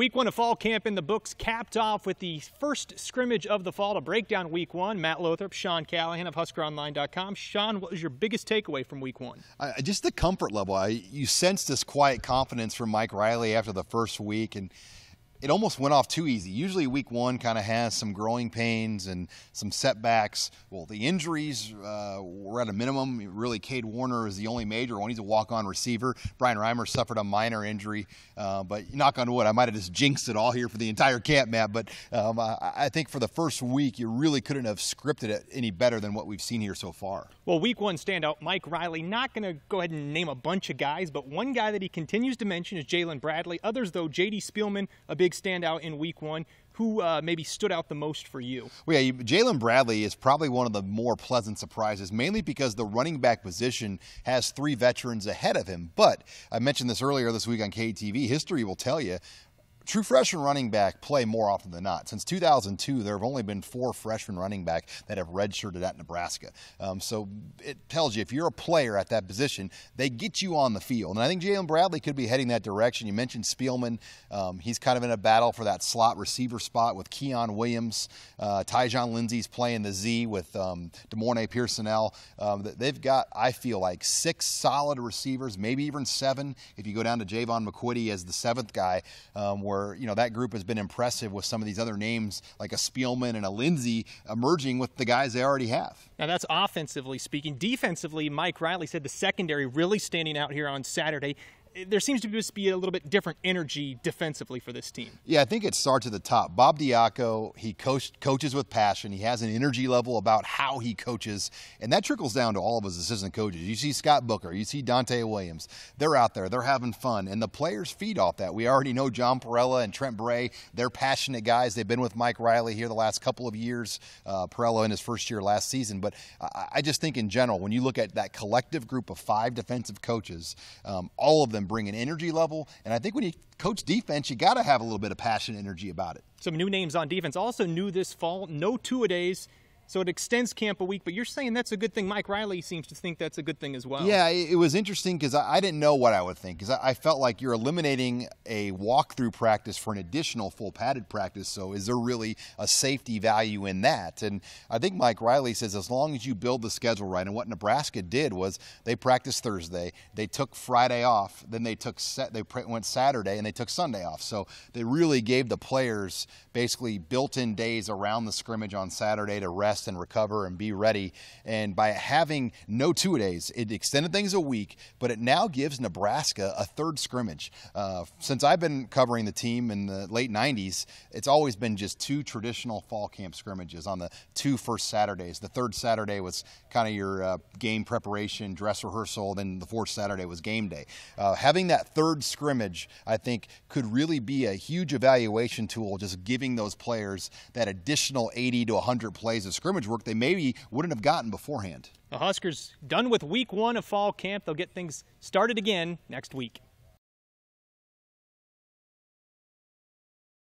Week one of fall camp in the books, capped off with the first scrimmage of the fall. To break down week one, Matt Lothrop, Sean Callahan of HuskerOnline.com. Sean, what was your biggest takeaway from week one? Just the comfort level. You sensed this quiet confidence from Mike Riley after the first week, and it almost went off too easy. Usually week one kind of has some growing pains and some setbacks. Well, the injuries were at a minimum. Really, Cade Warner is the only major one. He's a walk-on receiver. Brian Reimer suffered a minor injury. But knock on wood, I might have just jinxed it all here for the entire camp, Matt. But I think for the first week, you really couldn't have scripted it any better than what we've seen here so far. Well, week one standout, Mike Riley. Not going to go ahead and name a bunch of guys, but one guy that he continues to mention is Jalen Bradley. Others, though, J.D. Spielman, a big standout in week one. Who maybe stood out the most for you? Well, yeah, Jalen Bradley is probably one of the more pleasant surprises, mainly because the running back position has three veterans ahead of him. But I mentioned this earlier this week on KTV. History will tell you, true freshman running back play more often than not. Since 2002, there have only been 4 freshman running back that have redshirted at Nebraska. So it tells you if you're a player at that position, they get you on the field. And I think Jalen Bradley could be heading that direction. You mentioned Spielman. He's kind of in a battle for that slot receiver spot with Keon Williams. Tyjon Lindsey's playing the Z with DeMornay Pearsonell. They've got, I feel like, 6 solid receivers, maybe even 7 if you go down to Javon McQuitty as the 7th guy, where that group has been impressive with some of these other names like a Spielman and a Lindsey emerging with the guys they already have. Now that's offensively speaking. Defensively, Mike Riley said the secondary really standing out here on Saturday. There seems to just be a little bit different energy defensively for this team. Yeah, I think it starts at the top. Bob Diaco, he coaches with passion. He has an energy level about how he coaches, and that trickles down to all of his assistant coaches. You see Scott Booker, you see Dante Williams. They're out there, they're having fun, and the players feed off that. We already know John Perella and Trent Bray. They're passionate guys. They've been with Mike Riley here the last couple of years, Perella in his first year last season. But I just think in general, when you look at that collective group of 5 defensive coaches, all of them bring an energy level, and I think when you coach defense, you got to have a little bit of passion and energy about it. Some new names on defense. Also new this fall, no two-a-days, so it extends camp a week, but you're saying that's a good thing. Mike Riley seems to think that's a good thing as well. Yeah, it was interesting because I didn't know what I would think, because I felt like you're eliminating a walkthrough practice for an additional full padded practice, so is there really a safety value in that? And I think Mike Riley says as long as you build the schedule right, and what Nebraska did was they practiced Thursday, they took Friday off, then they went Saturday, and they took Sunday off. So they really gave the players basically built-in days around the scrimmage on Saturday to rest and recover and be ready. And by having no two-a-days, it extended things a week, but it now gives Nebraska a 3rd scrimmage. Since I've been covering the team in the late 90s, it's always been just 2 traditional fall camp scrimmages on the 2 first Saturdays. The 3rd Saturday was kind of your game preparation, dress rehearsal, then the 4th Saturday was game day. Having that 3rd scrimmage, I think, could really be a huge evaluation tool, just giving those players that additional 80 to 100 plays of scrimmage work they maybe wouldn't have gotten beforehand. The Huskers done with week one of fall camp. They'll get things started again next week.